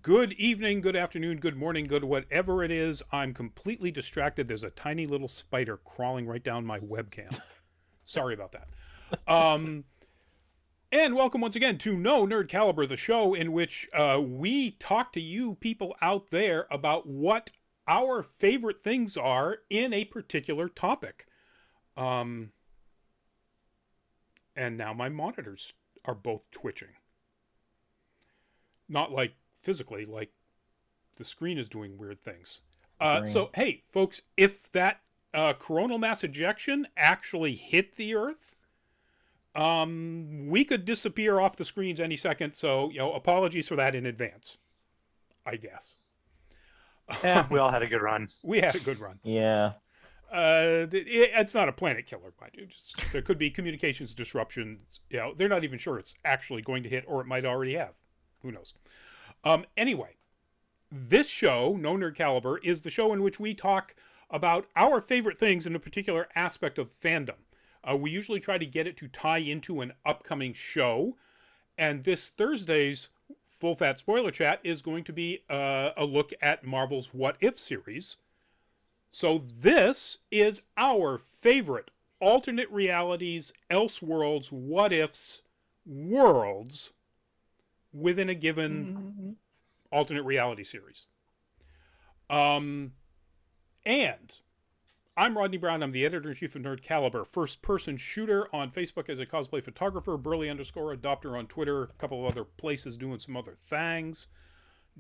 Good evening, good afternoon, good morning, good whatever it is. I'm completely distracted. There's a tiny little spider crawling right down my webcam. Sorry about that. Um, and welcome once again to No Nerd Caliber, the show in which we talk to you people out there about what our favorite things are in a particular topic. Um, and now my monitors are both twitching. Not like physically, like the screen is doing weird things. Brain. So, hey, folks, if that coronal mass ejection actually hit the Earth, we could disappear off the screens any second. So, apologies for that in advance, I guess. Yeah, we all had a good run. We had a good run. Yeah. It's not a planet killer, but there could be communications disruptions. They're not even sure it's actually going to hit, or it might already have. Who knows? Anyway, this show, No Nerd Caliber, is the show in which we talk about our favorite things in a particular aspect of fandom. We usually try to get it to tie into an upcoming show. And this Thursday's Full Fat Spoiler Chat is going to be a look at Marvel's What If series. So this is our favorite alternate realities, Elseworlds, What Ifs, worlds within a given alternate reality series. And I'm Rodney Brown. I'm the editor-in-chief of Nerd Caliber, first-person shooter on Facebook as a cosplay photographer, Burley_adopter on Twitter, a couple of other places doing some other things.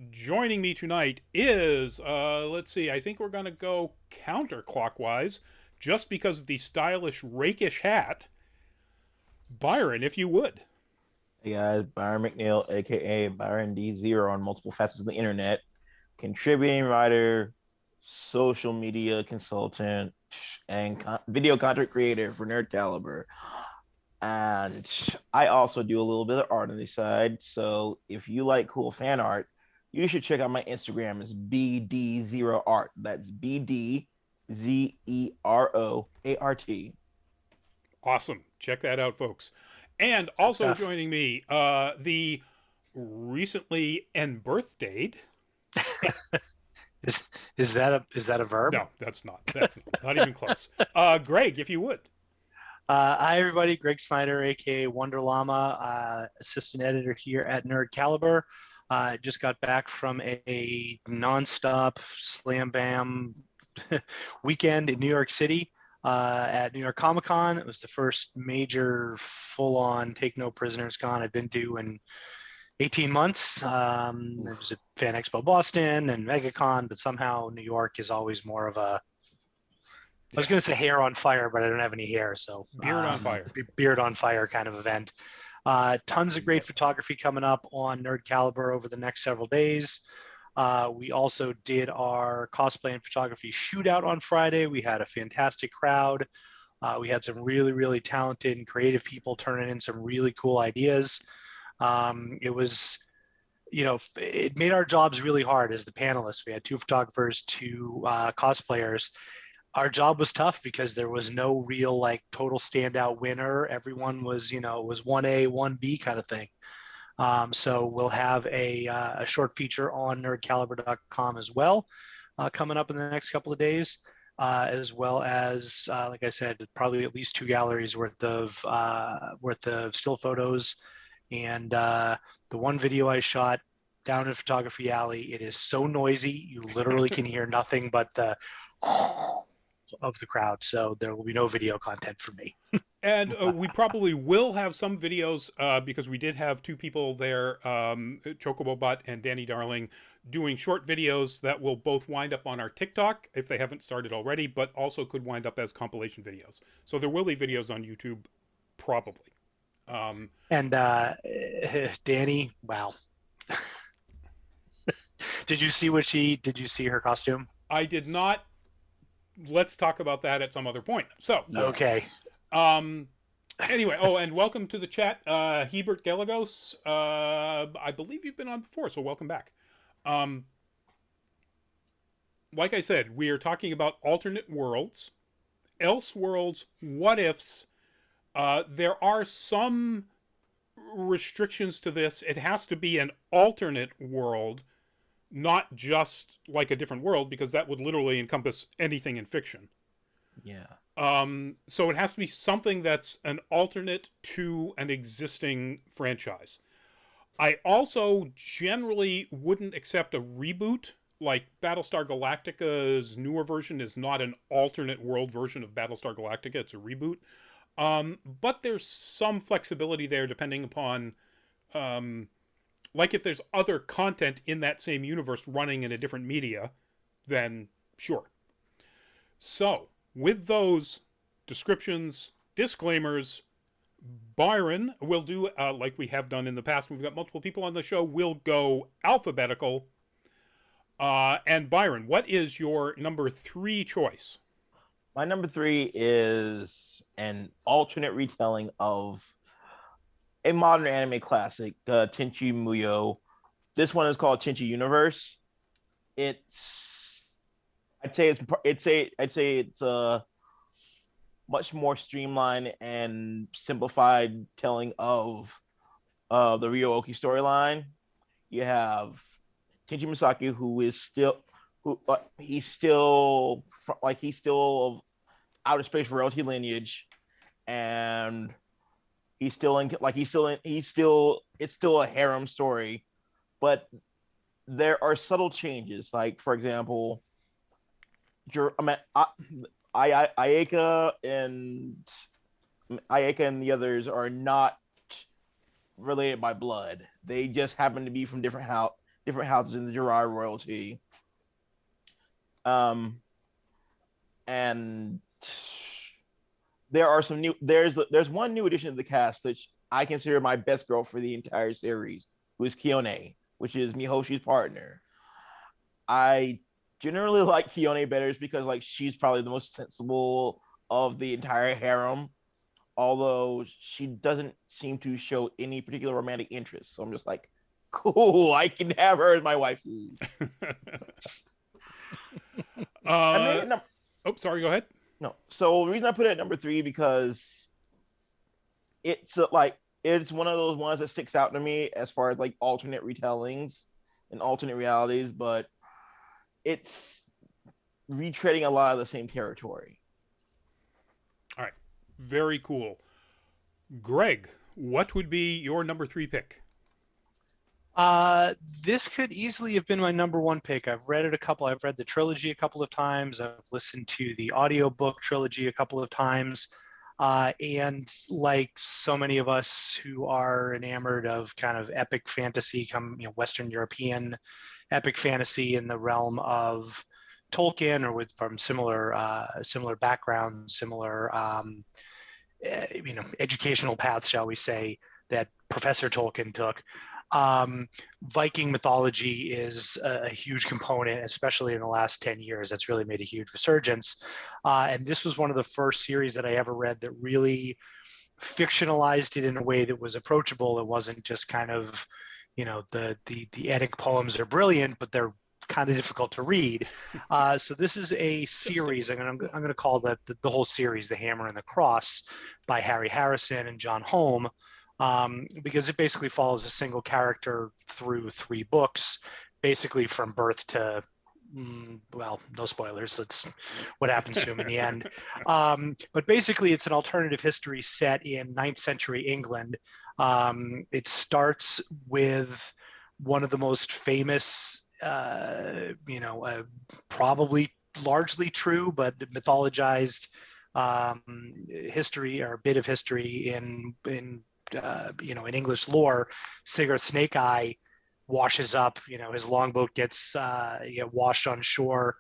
Joining me tonight is, let's see, I think we're going to go counterclockwise just because of the stylish, rakish hat. Byron, if you would. Hey guys, Byron McNeil, aka Byron D0 on multiple facets of the internet, contributing writer, social media consultant, and video content creator for Nerd Caliber. And I also do a little bit of art on the side. So if you like cool fan art, you should check out my Instagram. It's BD0Art. That's BDZEROART. Awesome. Check that out, folks. And also joining me, the recently birthdayed. Is that a verb? No, that's not. That's not even close. Greg, if you would. Hi everybody, Greg Snyder, aka Wonder Llama, assistant editor here at Nerd Caliber. Just got back from a nonstop slam bam weekend in New York City at New York Comic Con. It was the first major full-on take no prisoners con I've been to in 18 months. There was a Fan Expo Boston and MegaCon, but somehow New York is always more of a, I was going to say hair on fire, but I don't have any hair. So beard on fire. Beard on fire kind of event. Tons of great photography coming up on Nerd Caliber over the next several days. We also did our cosplay and photography shootout on Friday. We had a fantastic crowd. We had some really, really talented and creative people turning in some really cool ideas. It was, it made our jobs really hard as the panelists. We had 2 photographers, 2 cosplayers. Our job was tough because there was no real total standout winner. Everyone was, was 1A, 1B kind of thing. So we'll have a short feature on nerdcaliber.com as well coming up in the next couple of days, as well as, like I said, probably at least 2 galleries worth of still photos. And the one video I shot down in Photography Alley, it is so noisy, you literally can hear nothing but the of the crowd. So there will be no video content for me. And we probably will have some videos because we did have 2 people there, Chocobobot and Danny Darling, doing short videos that will both wind up on our TikTok if they haven't started already, but also could wind up as compilation videos. So there will be videos on YouTube, probably. And Danny, wow. Did you see her costume? I did not. Let's talk about that at some other point. So, okay. Anyway, and welcome to the chat, Hebert Galagos. I believe you've been on before, so welcome back. Like I said, we are talking about alternate worlds, Elseworlds, what ifs. There are some restrictions to this. It has to be an alternate world, not just like a different world, because that would literally encompass anything in fiction. Yeah. So it has to be something that's an alternate to an existing franchise. I also generally wouldn't accept a reboot. Like Battlestar Galactica's newer version is not an alternate world version of Battlestar Galactica, it's a reboot. But there's some flexibility there depending upon, like if there's other content in that same universe running in a different media, then sure. So, with those descriptions, disclaimers, Byron will do, like we have done in the past, we've got multiple people on the show, we'll go alphabetical. And Byron, what is your number 3 choice? My number 3 is an alternate retelling of a modern anime classic, Tenchi Muyo. This one is called Tenchi Universe. I'd say it's a much more streamlined and simplified telling of the Ryo-Oki storyline. You have Tenchi Misaki, he's still of outer space royalty lineage, and it's still a harem story, but there are subtle changes. Like, for example, Ayaka and the others are not related by blood. They just happen to be from different houses in the Jirai royalty. And there are there's one new addition to the cast which I consider my best girl for the entire series, who is Kione, which is Mihoshi's partner. I generally like Kione better because like she's probably the most sensible of the entire harem, although she doesn't seem to show any particular romantic interest. So I'm just like, cool, I can have her as my waifu. Sorry, go ahead. No, so the reason I put it at number 3 because it's it's one of those ones that sticks out to me as far as like alternate retellings and alternate realities, but it's retreading a lot of the same territory. All right, very cool. Greg, what would be your number 3 pick? This could easily have been my number 1 pick. I've read the trilogy a couple of times. I've listened to the audiobook trilogy a couple of times. And like so many of us who are enamored of kind of epic fantasy, Western European epic fantasy in the realm of Tolkien, or from similar backgrounds, similar educational paths, shall we say, that Professor Tolkien took. Viking mythology is a huge component, especially in the last 10 years. That's really made a huge resurgence. And this was one of the first series that I ever read that really fictionalized it in a way that was approachable. It wasn't just kind of, the Eddic poems are brilliant, but they're kind of difficult to read. So this is a series. I'm going to call the whole series The Hammer and the Cross by Harry Harrison and John Holm. Because it basically follows a single character through 3 books, basically from birth to, well, no spoilers. That's what happens to him in the end. But basically, it's an alternative history set in 9th century England. It starts with one of the most famous, probably largely true, but mythologized history, or a bit of history in English lore. Sigurd Snake Eye washes up, his longboat gets washed on shore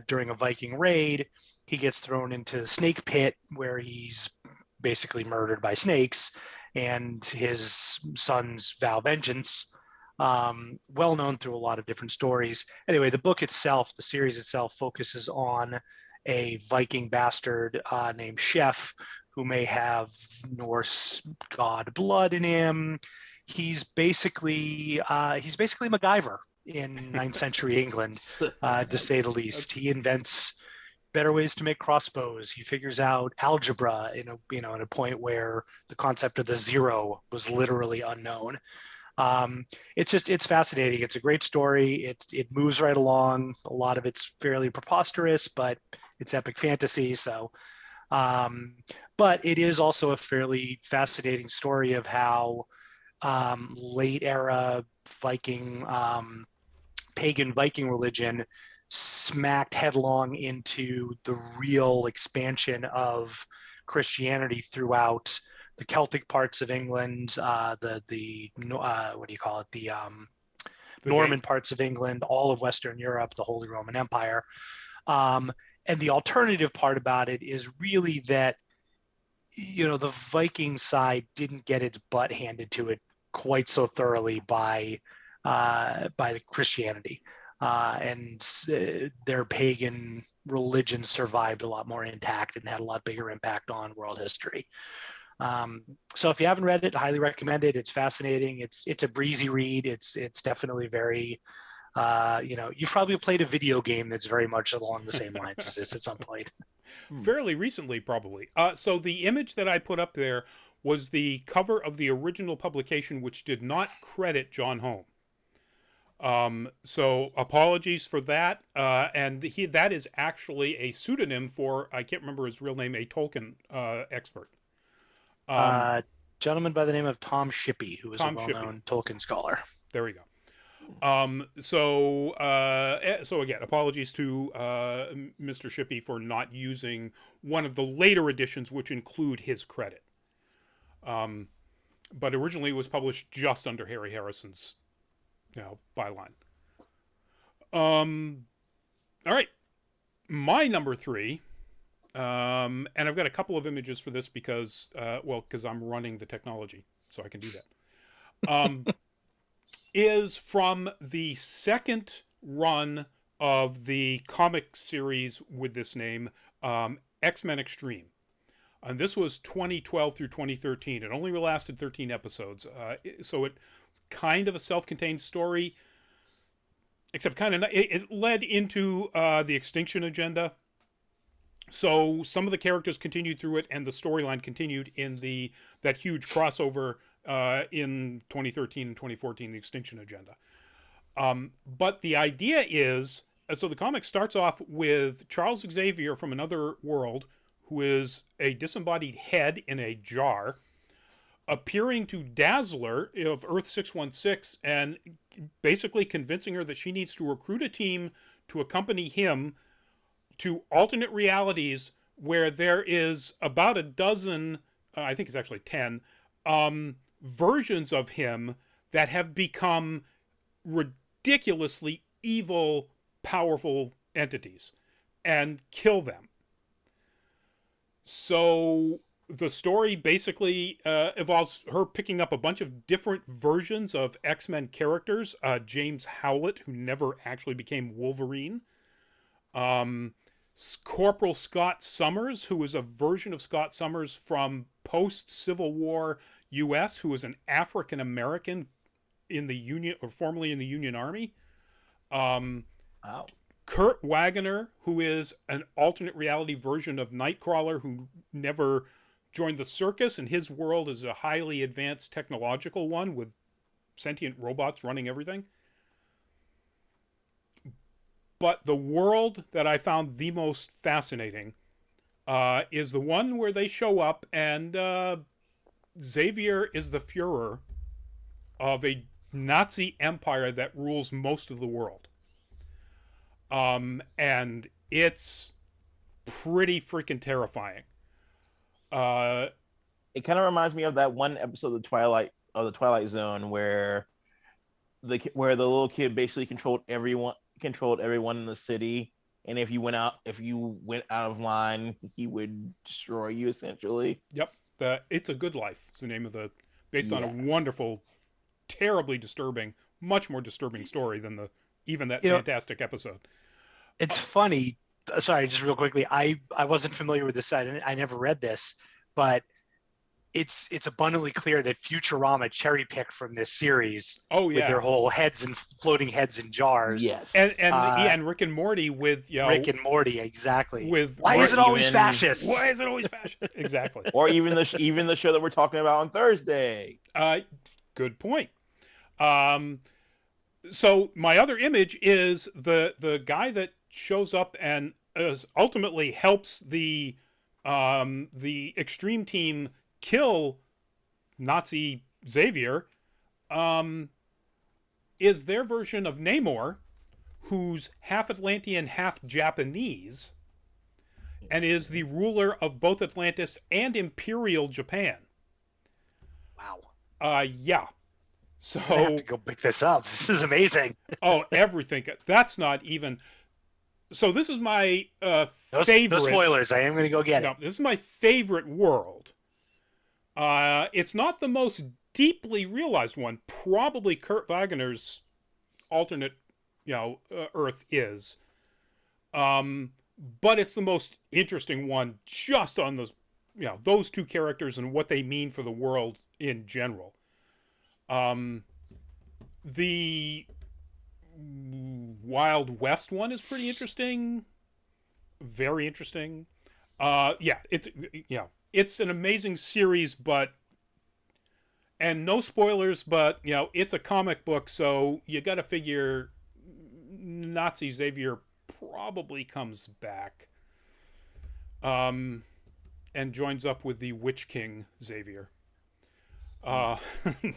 during a Viking raid. He gets thrown into the snake pit where he's basically murdered by snakes, and his sons vow vengeance. Well known through a lot of different stories. Anyway, the series itself focuses on a Viking bastard named Chef, who may have Norse god blood in him. He's basically MacGyver in 9th century England, to say the least. He invents better ways to make crossbows. He figures out algebra in a point where the concept of the zero was literally unknown. It's fascinating. It's a great story. It moves right along. A lot of it's fairly preposterous, but it's epic fantasy. So, but it is also a fairly fascinating story of how late era Viking, pagan Viking religion smacked headlong into the real expansion of Christianity throughout the Celtic parts of England, the what do you call it, the Norman parts of England, all of Western Europe, the Holy Roman Empire. And the alternative part about it is really that, the Viking side didn't get its butt handed to it quite so thoroughly by the Christianity. And their pagan religion survived a lot more intact and had a lot bigger impact on world history. So if you haven't read it, I highly recommend it. It's fascinating. It's a breezy read. It's definitely very, you've probably played a video game that's very much along the same lines as this at some point. Fairly recently, probably. So the image that I put up there was the cover of the original publication, which did not credit John Home. So apologies for that. And that is actually a pseudonym for, I can't remember his real name, a Tolkien expert. Gentleman by the name of Tom Shippey, who is a well-known Tolkien scholar. There we go. So again, apologies to Mr. Shippey for not using one of the later editions, which include his credit. But originally it was published just under Harry Harrison's byline. All right. My number 3, and I've got a couple of images for this because I'm running the technology, so I can do that. Is from the second run of the comic series with this name, XMen Extreme. And this was 2012 through 2013. It only lasted 13 episodes. So it's kind of a self-contained story, except it led into the Extinction Agenda. So some of the characters continued through it, and the storyline continued in that huge crossover in 2013 and 2014, the Extinction Agenda. But the idea is, so the comic starts off with Charles Xavier from another world, who is a disembodied head in a jar, appearing to Dazzler of Earth 616 and basically convincing her that she needs to recruit a team to accompany him to alternate realities where there is about a dozen, I think it's actually 10, versions of him that have become ridiculously evil, powerful entities, and kill them. So the story basically involves her picking up a bunch of different versions of X-Men characters. James Howlett, who never actually became Wolverine. Corporal Scott Summers, who is a version of Scott Summers from post-Civil War U.S., who was an African American in the Union, or formerly in the Union Army. Wow. Kurt Wagoner, who is an alternate reality version of Nightcrawler, who never joined the circus, and his world is a highly advanced technological one with sentient robots running everything. But the world that I found the most fascinating is the one where they show up and Xavier is the Führer of a Nazi empire that rules most of the world. And it's pretty freaking terrifying. It kind of reminds me of that one episode of the Twilight Zone where the little kid basically controlled everyone in the city, and if you went out of line, he would destroy you essentially. Yep. It's a Good Life. It's the name of based on a wonderful, terribly disturbing, much more disturbing story than even that fantastic episode. It's funny. Sorry, just real quickly. I wasn't familiar with this site, and I never read this, but it's abundantly clear that Futurama cherry picked from this series Oh with yeah. their whole heads and floating heads in jars. Yes. And Rick and Morty with Rick and Morty, exactly. with Why is it always fascist? Why is it always fascist? Exactly. Or even the show that we're talking about on Thursday. Good point. So my other image is the guy that shows up and ultimately helps the Extreme team kill Nazi Xavier, is their version of Namor, who's half Atlantean, half Japanese, and is the ruler of both Atlantis and Imperial Japan. Wow. Yeah. So I have to go pick this up. This is amazing. Oh, everything. That's not even. So this is my favorite. No spoilers. I am going to go get it. This is my favorite world. It's not the most deeply realized one. Probably Kurt Wagner's alternate, Earth is. But it's the most interesting one, just on those, those two characters and what they mean for the world in general. The Wild West one is pretty interesting. Very interesting. It's an amazing series, and no spoilers, but it's a comic book, so you got to figure Nazi Xavier probably comes back, and joins up with the Witch King Xavier.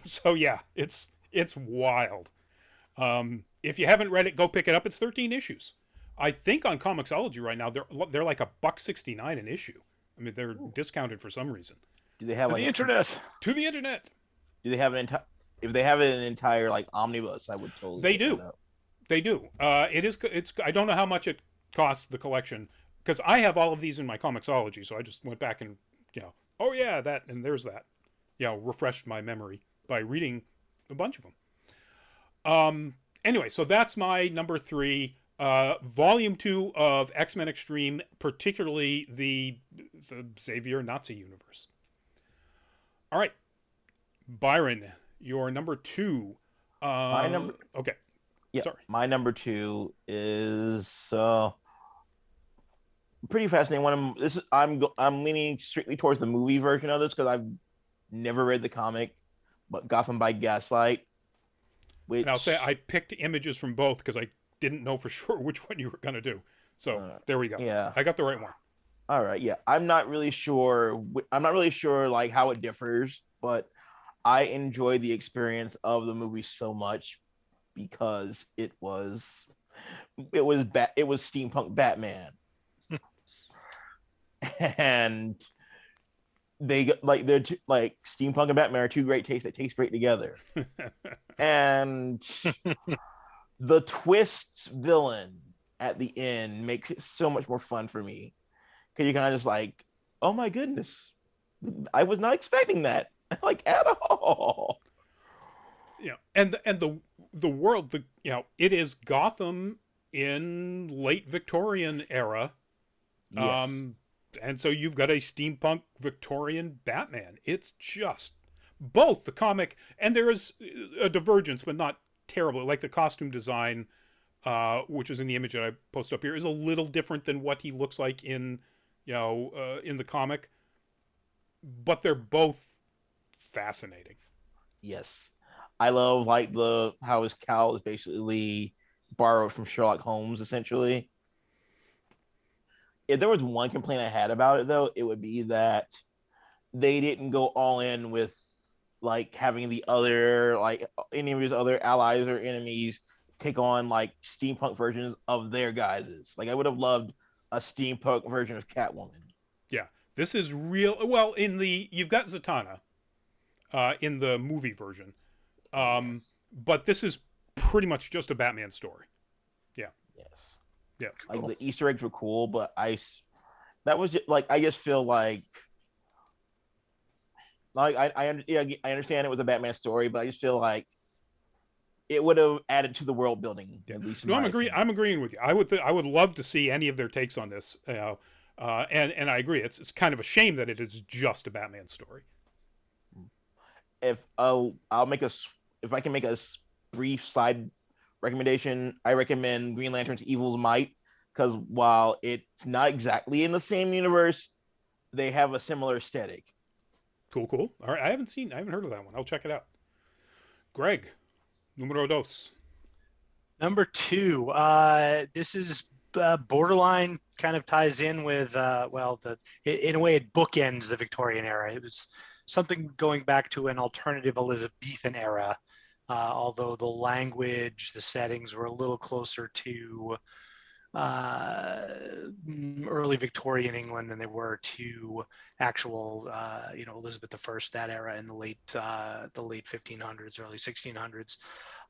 So yeah, it's wild. If you haven't read it, go pick it up. It's 13 issues. I think on Comixology right now they're like $1.69 an issue. I mean, they're discounted for some reason. Do they have the internet? To the internet. Do they have an entire? If they have an entire like omnibus, I would totally. They do. They do. It's. I don't know how much it costs the collection, because I have all of these in my Comixology, so I just went back and oh yeah, that and there's that. Refreshed my memory by reading a bunch of them. Anyway, so that's my number 3. Volume 2 of X-Men Extreme, particularly the Xavier Nazi universe. All right, Byron, your number 2. My number. Okay. Yeah. Sorry. My number 2 is pretty fascinating. I'm leaning strictly towards the movie version of this because I've never read the comic, but Gotham by Gaslight. And I'll say I picked images from both because I didn't know for sure which one you were going to do. So there we go. Yeah. I got the right one. All right. Yeah. I'm not really sure like how it differs, but I enjoyed the experience of the movie so much because it was steampunk Batman. And they're steampunk and Batman are two great tastes that taste great together. And the twist villain at the end makes it so much more fun for me, because you're kind of just like, oh my goodness, I was not expecting that like at all. And the world, it is Gotham in late Victorian era. Yes. And so you've got a steampunk Victorian Batman. It's just both the comic, and there is a divergence, but not terrible. Like the costume design, which is in the image that I post up here, is a little different than what he looks like in the comic. But they're both fascinating. Yes. I love how his cowl is basically borrowed from Sherlock Holmes, essentially. If there was one complaint I had about it, though, it would be that they didn't go all in with like having the other, like any of his other allies or enemies take on like steampunk versions of their guises. Like I would have loved a steampunk version of Catwoman. Yeah, this is real. Well, you've got Zatanna in the movie version, Yes. but this is pretty much just a Batman story. Yeah. Yes. Yeah. Like Cool. the Easter eggs were cool, but I just feel like I understand it was a Batman story, but I just feel like it would have added to the world building. Yeah. At least No, I'm agreeing with you. I would love to see any of their takes on this. And I agree. It's kind of a shame that it is just a Batman story. if I'll make if I can make a brief side recommendation, I recommend Green Lantern's Evil's Might, because while it's not exactly in the same universe, they have a similar aesthetic. Cool, cool. All right, I haven't heard of that one. I'll check it out. Greg, numero dos. Number 2. This is borderline, kind of ties in with in a way it bookends the Victorian era. It was something going back to an alternative Elizabethan era, although the language, the settings were a little closer to early Victorian England than they were to actual, Elizabeth I, that era in the late 1500s, early 1600s.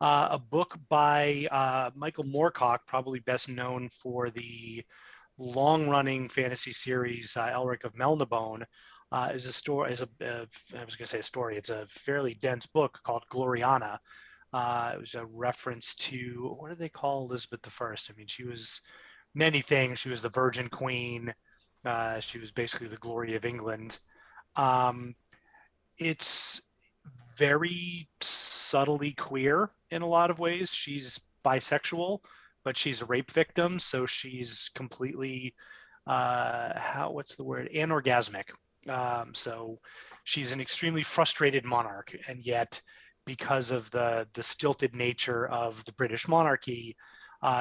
A book by Michael Moorcock, probably best known for the long-running fantasy series Elric of Melnabone, is a story. I was going to say a story. It's a fairly dense book called Gloriana. It was a reference to, what do they call Elizabeth I? I mean, she was many things. She was the Virgin Queen. She was basically the glory of England. It's very subtly queer in a lot of ways. She's bisexual, but she's a rape victim, so she's completely anorgasmic. So she's an extremely frustrated monarch, and yet because of the stilted nature of the British monarchy,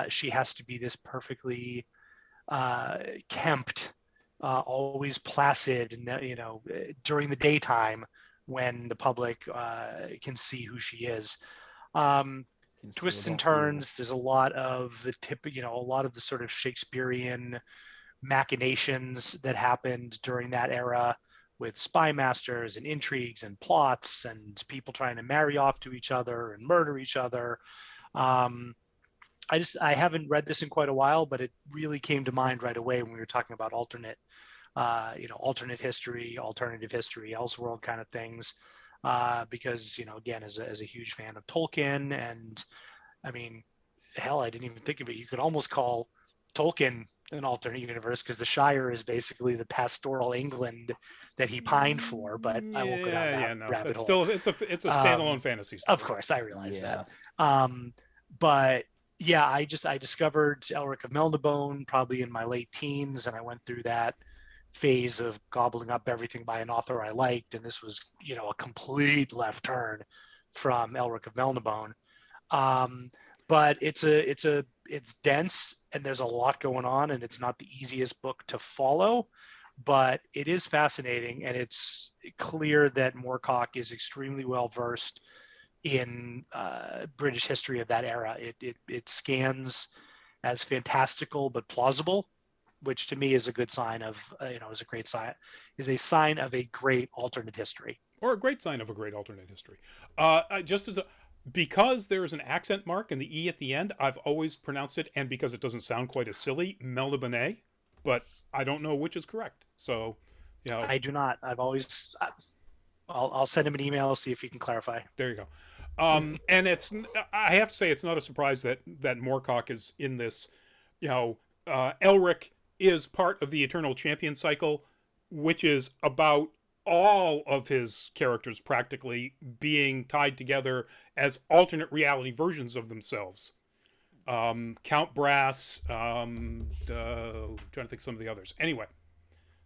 she has to be this perfectly kempt, always placid, during the daytime when the public can see who she is. Twists and turns. There's a lot of a lot of the sort of Shakespearean machinations that happened during that era, with spy masters and intrigues and plots and people trying to marry off to each other and murder each other. I haven't read this in quite a while, but it really came to mind right away when we were talking about alternate history, alternative history, Elseworld kind of things. Because, again, as a huge fan of Tolkien, and I mean, hell, I didn't even think of it. You could almost call Tolkien an alternate universe, because the Shire is basically the pastoral England that he pined for. But I won't go down that rabbit hole. It's a standalone fantasy story. Of course, I realize that. But yeah, I discovered Elric of Melnabone probably in my late teens, and I went through that phase of gobbling up everything by an author I liked, and this was a complete left turn from Elric of Melnabone. But it's dense, and there's a lot going on, and it's not the easiest book to follow, but it is fascinating, and it's clear that Moorcock is extremely well versed in British history of that era. It scans as fantastical but plausible, which to me is a good sign of is a sign of a great alternate history, or a great sign of a great alternate history. Because there's an accent mark and the E at the end, I've always pronounced it, and because it doesn't sound quite as silly, Melnabone, but I don't know which is correct. So, I do not. I'll send him an email, see if he can clarify. There you go. And I have to say, it's not a surprise that Moorcock is in this. Elric is part of the Eternal Champion cycle, which is about all of his characters practically being tied together as alternate reality versions of themselves. Count Brass, trying to think of some of the others. Anyway,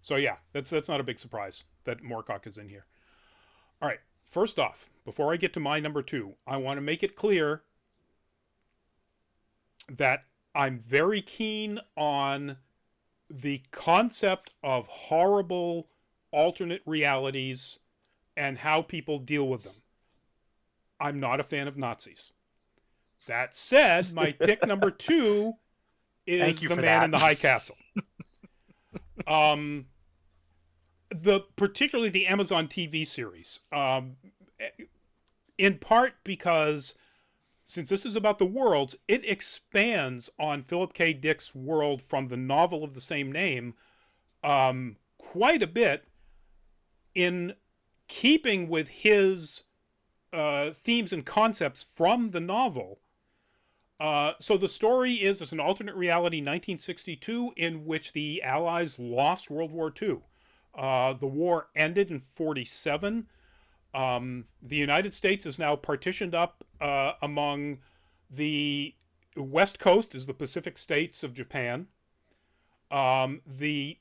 so yeah, that's not a big surprise that Moorcock is in here. All right, first off, before I get to my number 2, I want to make it clear that I'm very keen on the concept of horrible alternate realities and how people deal with them. I'm not a fan of Nazis. That said, my pick number 2 is The Man in the High Castle. Particularly the Amazon TV series. In part because, since this is about the worlds, it expands on Philip K. Dick's world from the novel of the same name quite a bit, in keeping with his themes and concepts from the novel. So the story is, it's an alternate reality 1962 in which the Allies lost World War II. The war ended in 1947. The United States is now partitioned up among the West Coast is the Pacific states of Japan. The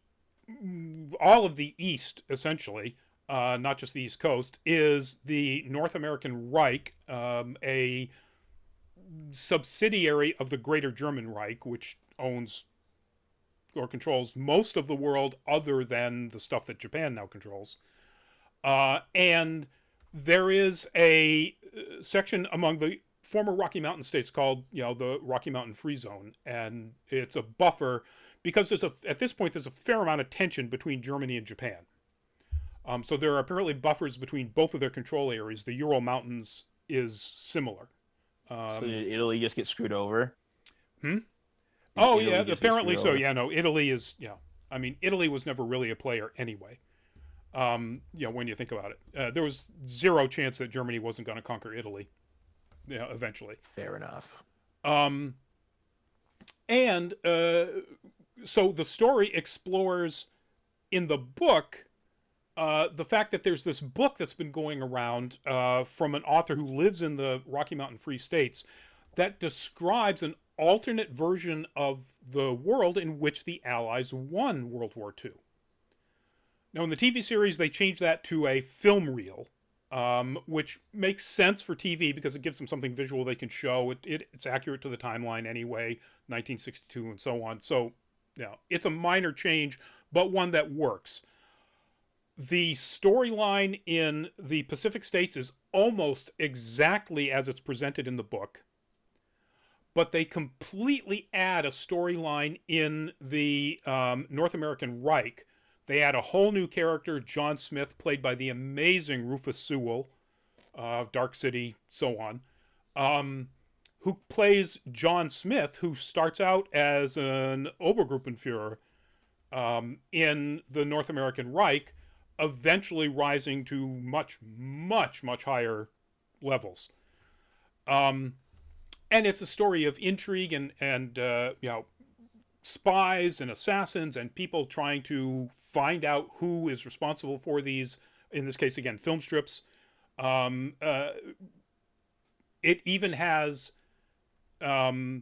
all of the East, essentially, not just the East Coast, is the North American Reich, a subsidiary of the Greater German Reich, which owns or controls most of the world other than the stuff that Japan now controls. And there is a section among the former Rocky Mountain states called, the Rocky Mountain Free Zone, and it's a buffer because at this point there's a fair amount of tension between Germany and Japan. So there are apparently buffers between both of their control areas. The Ural Mountains is similar. So did Italy just get screwed over? Oh yeah, apparently so. Yeah, no, Italy is. Yeah, I mean, Italy was never really a player anyway. When you think about it, there was zero chance that Germany wasn't going to conquer Italy. Eventually. Fair enough. And so the story explores in the book the fact that there's this book that's been going around from an author who lives in the Rocky Mountain Free States that describes an alternate version of the world in which the Allies won World War II. Now, in the TV series, they changed that to a film reel, which makes sense for TV because it gives them something visual they can show. It's accurate to the timeline anyway, 1962 and so on. So, it's a minor change, but one that works. The storyline in the Pacific States is almost exactly as it's presented in the book, but they completely add a storyline in the North American Reich. They add a whole new character, John Smith, played by the amazing Rufus Sewell, Dark City, so on, who plays John Smith, who starts out as an Obergruppenführer in the North American Reich, eventually rising to much, much, much higher levels. And it's a story of intrigue and spies and assassins and people trying to find out who is responsible for these, in this case, again, film strips. It even has, well,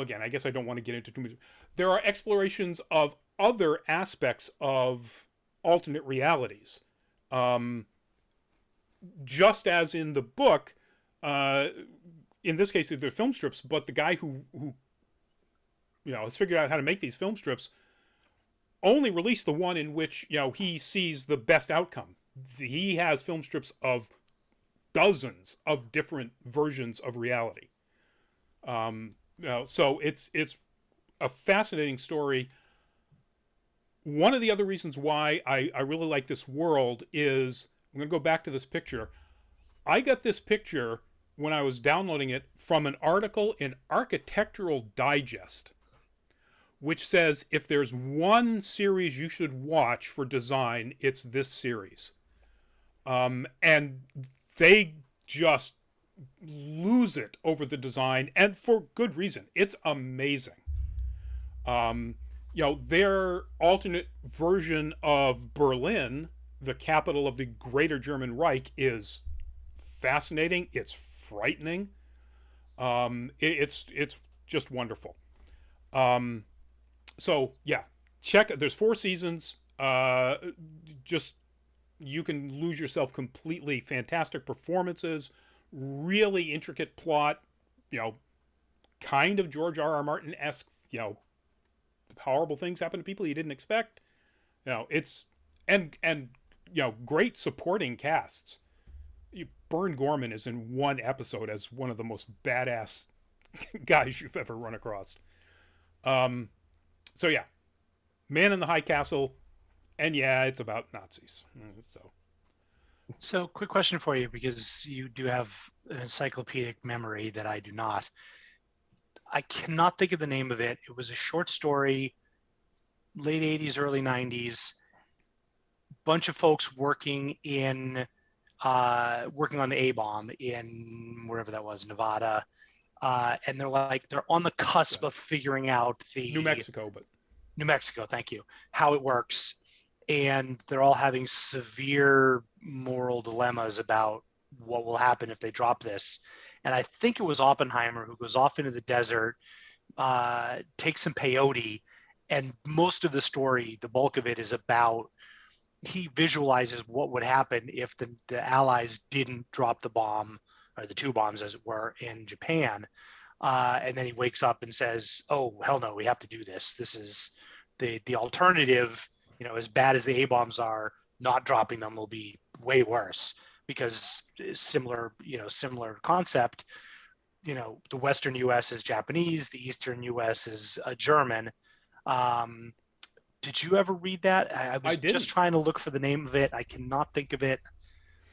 again, I guess I don't want to get into too much. There are explorations of other aspects of alternate realities. Just as in the book, in this case, they're film strips, but the guy who has figured out how to make these film strips only released the one in which, he sees the best outcome. He has film strips of dozens of different versions of reality. So it's a fascinating story. One of the other reasons why I really like this world is, I'm going to go back to this picture. I got this picture when I was downloading it from an article in Architectural Digest, which says if there's one series you should watch for design, it's this series. And they just lose it over the design, and for good reason. It's amazing. Their alternate version of Berlin, the capital of the Greater German Reich, is fascinating. It's frightening. It's just wonderful. So yeah, check. There's 4 seasons. Just you can lose yourself completely. Fantastic performances, really intricate plot. Kind of George R.R. Martin-esque. Horrible things happen to people you didn't expect. It's and great supporting casts. Bern Gorman is in one episode as one of the most badass guys you've ever run across. So yeah, Man in the High Castle, and yeah, it's about Nazis. So quick question for you, because you do have an encyclopedic memory that I do not. I cannot think of the name of it. It was a short story, late 80s, early 90s. Bunch of folks working on the A-bomb in wherever that was, Nevada. And they're on the cusp of figuring out New Mexico, thank you, how it works. and they're all having severe moral dilemmas about what will happen if they drop this. And I think it was Oppenheimer who goes off into the desert, takes some peyote, and most of the story, the bulk of it, is about he visualizes what would happen if the Allies didn't drop the bomb, or the two bombs, as it were, in Japan. And then he wakes up and says, "Oh hell no, we have to do this. This is the alternative. You know, as bad as the A bombs are, not dropping them will be way worse because similar concept. You know, the Western U.S. is Japanese, the Eastern U.S. is German." Um, did you ever read that? I was just trying to look for the name of it. I cannot think of it.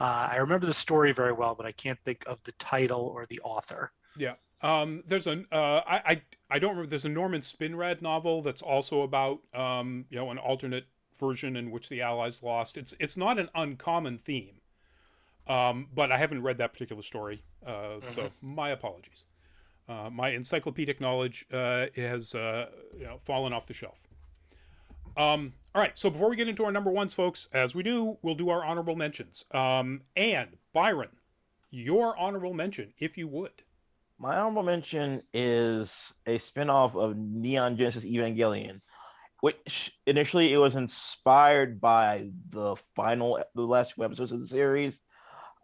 I remember the story very well, but I can't think of the title or the author. Yeah. There's I don't remember. There's a Norman Spinrad novel that's also about an alternate version in which the Allies lost. It's not an uncommon theme, but I haven't read that particular story, so my apologies. My encyclopedic knowledge has fallen off the shelf. All right, so before we get into our number ones, folks, as we do, we'll do our honorable mentions. And Byron, your honorable mention, if you would. My honorable mention is a spinoff of Neon Genesis Evangelion, which initially it was inspired by the last two episodes of the series.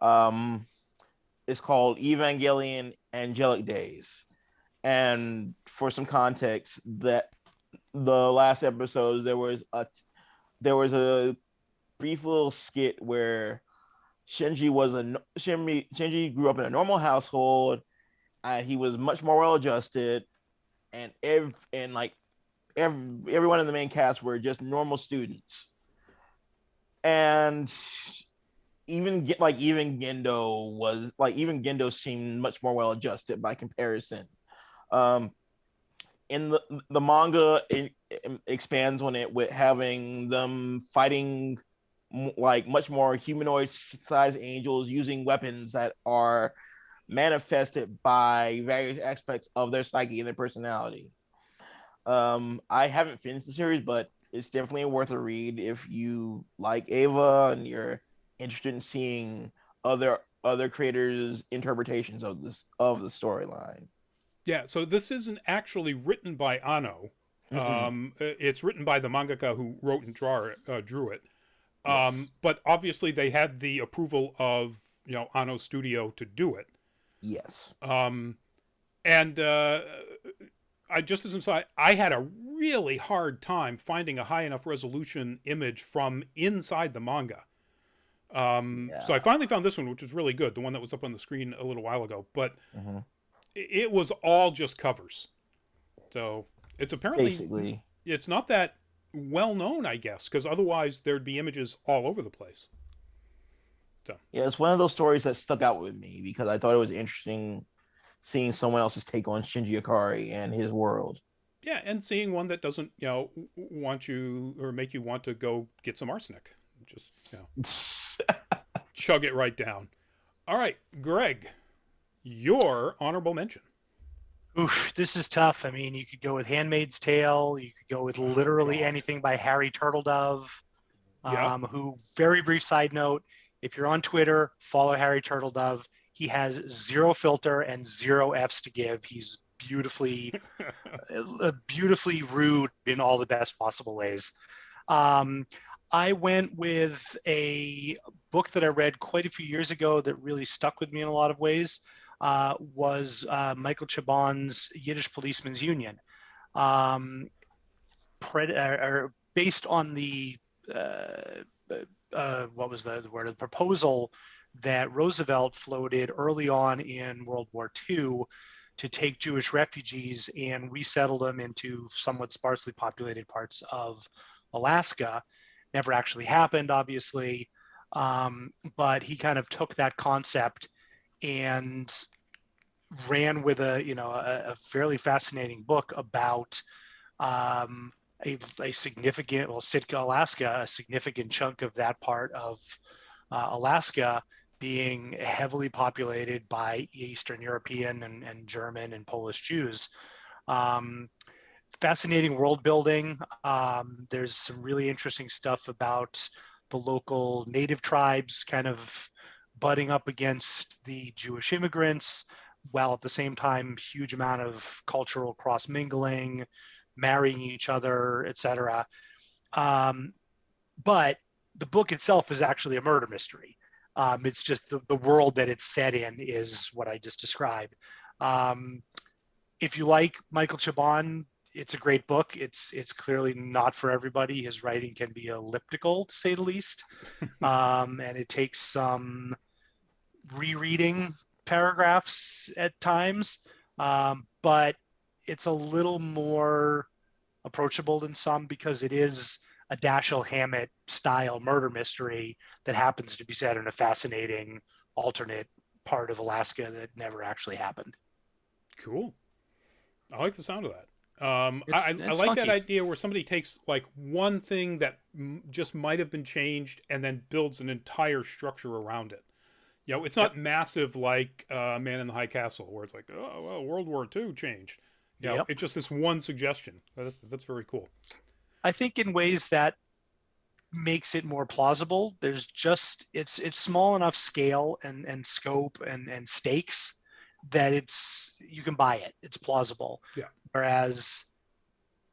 It's called Evangelion Angelic Days. And for some context, that the last episodes there was a brief little skit where Shinji grew up in a normal household. He was much more well adjusted, and everyone in the main cast were just normal students. And even Gendo seemed much more well adjusted by comparison. In the manga, it expands on it with having them fighting like much more humanoid-sized angels using weapons that are manifested by various aspects of their psyche and their personality. I haven't finished the series, but it's definitely worth a read if you like Ava and you're interested in seeing other creators' interpretations of the storyline. Yeah, so this isn't actually written by Anno. It's written by the mangaka who wrote and drew it. Yes. But obviously they had the approval of Anno's studio to do it. Yes. And I just as inside, I had a really hard time finding a high enough resolution image from inside the manga. So I finally found this one, which is really good, the one that was up on the screen a little while ago. But it was all just covers. So it's apparently basically it's not that well known, I guess, because otherwise there'd be images all over the place. So yeah, it's one of those stories that stuck out with me because I thought it was interesting seeing someone else's take on Shinji Ikari and his world. Yeah, and seeing one that doesn't, want you or make you want to go get some arsenic. Just, chug it right down. All right, Greg, your honorable mention. Oof, this is tough. I mean, you could go with Handmaid's Tale. You could go with literally anything by Harry Turtledove. Who, very brief side note, if you're on Twitter, follow Harry Turtledove. He has zero filter and zero Fs to give. He's beautifully rude in all the best possible ways. I went with a book that I read quite a few years ago that really stuck with me in a lot of ways. Was Michael Chabon's Yiddish Policeman's Union, based on the what was the word? The proposal that Roosevelt floated early on in World War II to take Jewish refugees and resettle them into somewhat sparsely populated parts of Alaska. Never actually happened, obviously, but he kind of took that concept and ran with a fairly fascinating book about a significant, Sitka, Alaska, a significant chunk of that part of Alaska being heavily populated by Eastern European and German and Polish Jews. fascinating world building. There's some really interesting stuff about the local native tribes kind of butting up against the Jewish immigrants, while at the same time, huge amount of cultural cross mingling, marrying each other, etc. But the book itself is actually a murder mystery. It's just the world that it's set in is what I just described. If you like Michael Chabon, it's a great book. It's clearly not for everybody. His writing can be elliptical, to say the least, and it takes some rereading paragraphs at times, but it's a little more approachable than some because it is a Dashiell Hammett style murder mystery that happens to be set in a fascinating alternate part of Alaska that never actually happened. Cool. I like the sound of that. I like funky. that idea where somebody takes like one thing that just might have been changed and then builds an entire structure around it. You know, it's not massive like Man in the High Castle, where it's like, oh, well, World War II changed. You know, it's just this one suggestion. That's very cool. I think in ways that makes it more plausible. There's just it's small enough scale and scope and stakes that you can buy it. It's plausible. Yeah. Whereas,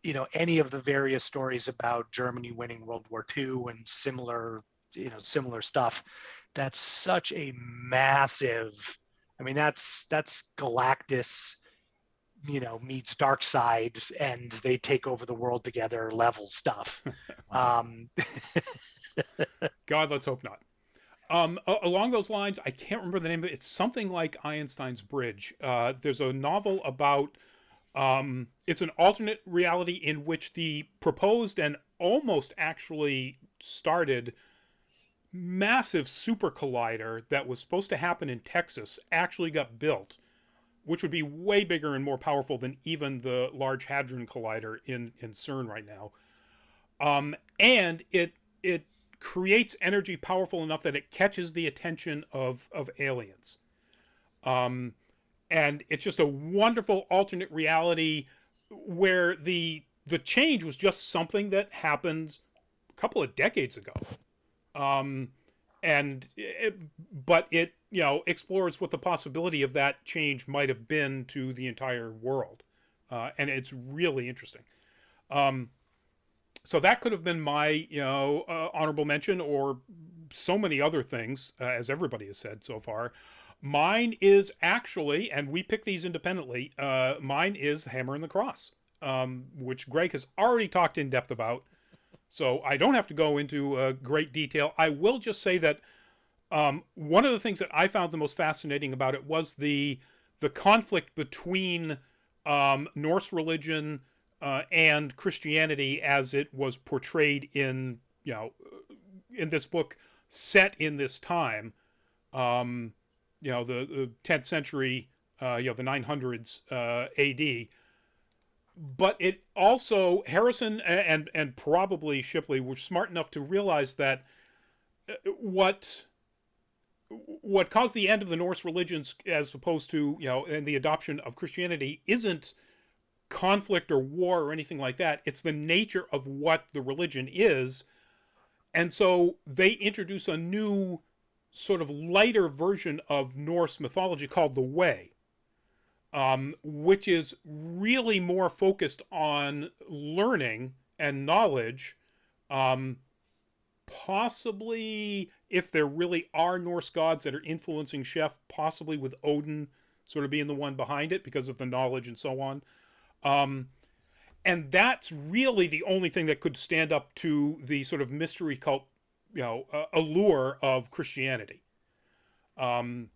you know, any of the various stories about Germany winning World War II and similar stuff, that's such a massive. I mean, that's Galactus, you know, meets Darkseid and they take over the world together level stuff. God, let's hope not. Along those lines, I can't remember the name of it. It's something like Einstein's Bridge. There's a novel about, it's an alternate reality in which the proposed and almost actually started massive super collider that was supposed to happen in Texas actually got built, which would be way bigger and more powerful than even the Large Hadron Collider in CERN right now. And it creates energy powerful enough that it catches the attention of aliens. And it's just a wonderful alternate reality where the change was just something that happened a couple of decades ago. But it, you know, explores what the possibility of that change might have been to the entire world. And it's really interesting. So that could have been my, you know, honorable mention, or so many other things, as everybody has said so far. Mine is actually, and we picked these independently, mine is Hammer and the Cross, which Greg has already talked in depth about. So I don't have to go into great detail. I will just say that one of the things that I found the most fascinating about it was the conflict between Norse religion and Christianity as it was portrayed in, you know, in this book set in this time, you know, the 10th century, you know, the 900s AD. But it also, Harrison and probably Shipley were smart enough to realize that what caused the end of the Norse religions as opposed to, you know, and the adoption of Christianity isn't conflict or war or anything like that. It's the nature of what the religion is. And so they introduce a new sort of lighter version of Norse mythology called the Way, which is really more focused on learning and knowledge, possibly, if there really are Norse gods that are influencing Chef, possibly with Odin sort of being the one behind it because of the knowledge and so on. And that's really the only thing that could stand up to the sort of mystery cult, you know, allure of Christianity. And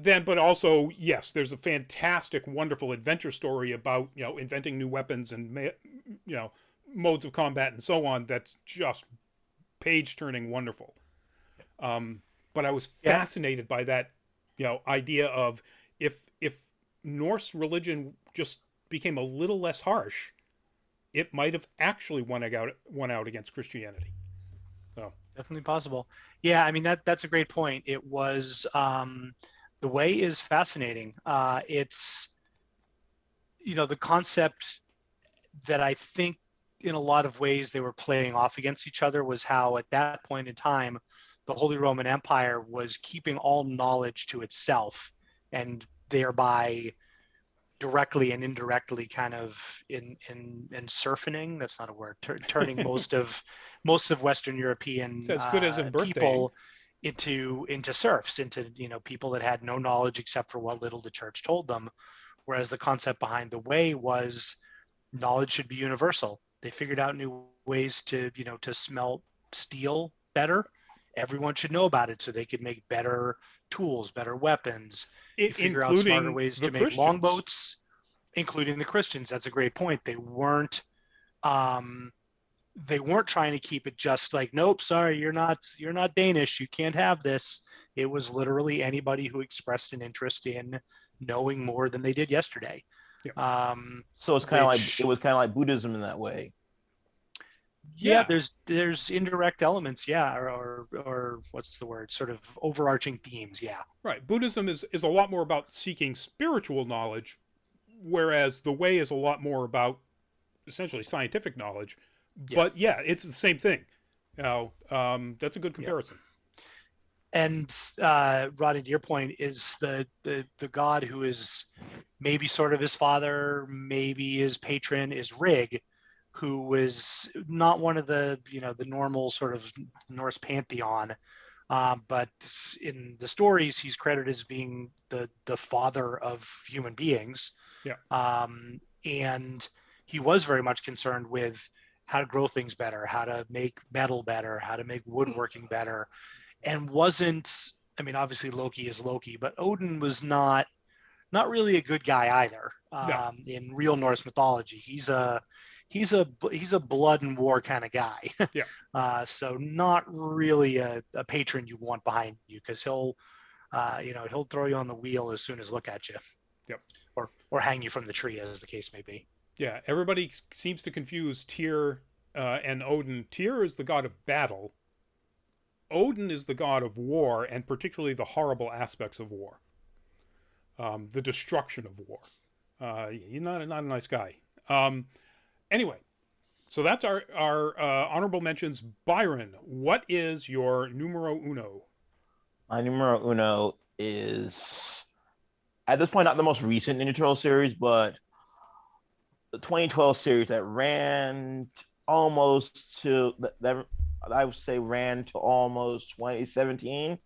then, but also, yes, there's a fantastic, wonderful adventure story about, you know, inventing new weapons and, you know, modes of combat and so on. That's just page-turning wonderful. But I was fascinated by that, you know, idea of if Norse religion just became a little less harsh, it might have actually won out against Christianity. So definitely possible. Yeah, I mean that's a great point. It was the Way is fascinating. It's, you know, the concept that I think in a lot of ways they were playing off against each other was how at that point in time, the Holy Roman Empire was keeping all knowledge to itself and thereby directly and indirectly kind of in surfing, that's not a word, turning most of Western European It's as good as in birthday. people into serfs, into, you know, people that had no knowledge except for what little the church told them. Whereas the concept behind the way was knowledge should be universal. They figured out new ways to, you know, to smelt steel better. Everyone should know about it so they could make better tools, better weapons. You figure out smarter ways to make longboats, including the Christians. That's a great point. They weren't trying to keep it just like, nope, sorry, you're not Danish, you can't have this. It was literally anybody who expressed an interest in knowing more than they did yesterday. Yeah. So it's kind of like, it was kind of like Buddhism in that way. Yeah, there's indirect elements, or what's the word, sort of overarching themes. Right. Buddhism is a lot more about seeking spiritual knowledge, whereas the way is a lot more about essentially scientific knowledge. But yeah, it's the same thing. Now, that's a good comparison. And Rodney, to your point, is the god who is maybe sort of his father, maybe his patron, is Rig, who was not one of the, you know, the normal sort of Norse pantheon, but in the stories he's credited as being the father of human beings. And he was very much concerned with how to grow things better, how to make metal better, how to make woodworking better, and wasn't, I mean, obviously Loki is Loki, but Odin was not really a good guy either. In real Norse mythology, he's a blood and war kind of guy. So not really a patron you want behind you, because he'll throw you on the wheel as soon as look at you. Or hang you from the tree, as the case may be. Yeah, everybody seems to confuse Tyr and Odin. Tyr is the god of battle. Odin is the god of war, and particularly the horrible aspects of war. The destruction of war. He's not a nice guy. Anyway, so that's our honorable mentions. Byron, what is your numero uno? My numero uno is, at this point, not the most recent Ninja Turtle series, but the 2012 series that ran almost to that I would say ran to almost 2017.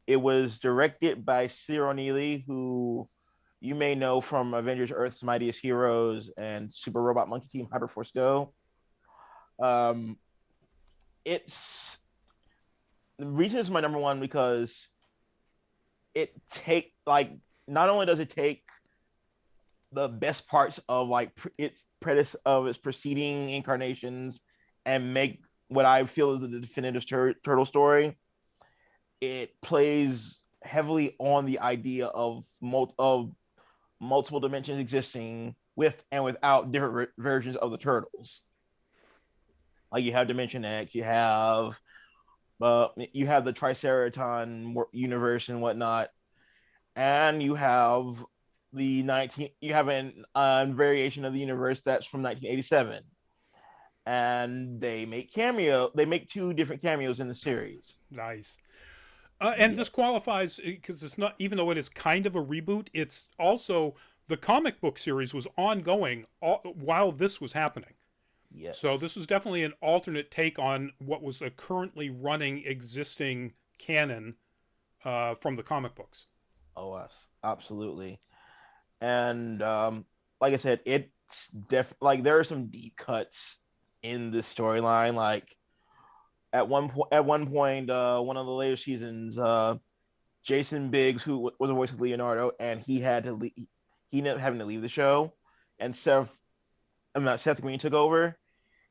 It was directed by Ciro Neely, who you may know from Avengers Earth's Mightiest Heroes and Super Robot Monkey Team Hyperforce Go. It's the reason it's my number one because not only does it take the best parts of its preceding incarnations and make what I feel is the definitive turtle story, it plays heavily on the idea of multiple dimensions existing with and without different versions of the turtles. Like you have Dimension X, you have the Triceraton universe and whatnot, and you have a variation of the universe that's from 1987, and they make two different cameos in the series. Nice. And this qualifies because it's not, even though it is kind of a reboot, it's also the comic book series was ongoing while this was happening. Yes. So this was definitely an alternate take on what was a currently running existing canon from the comic books. Oh, yes, absolutely. And like I said, it's there are some deep cuts in this storyline. Like at one point, one of the later seasons, Jason Biggs, who was the voice of Leonardo, and he ended up having to leave the show, and Seth Green took over,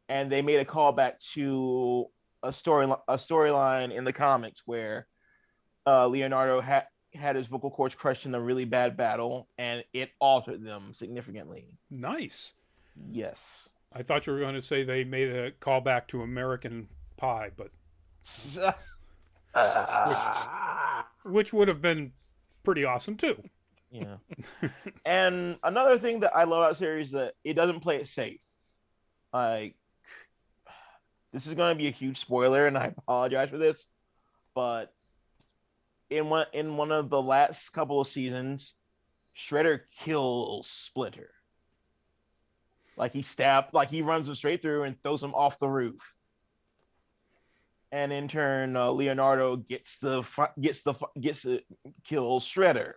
and they made a callback to a storyline in the comics where Leonardo had his vocal cords crushed in a really bad battle, and it altered them significantly. Nice. Yes. I thought you were going to say they made a callback to American Pie, but which would have been pretty awesome too. Yeah. And another thing that I love about the series is that it doesn't play it safe. Like, this is going to be a huge spoiler, and I apologize for this, but in one of the last couple of seasons, Shredder kills Splinter. Like he runs him straight through and throws him off the roof. And in turn, Leonardo gets the kills Shredder.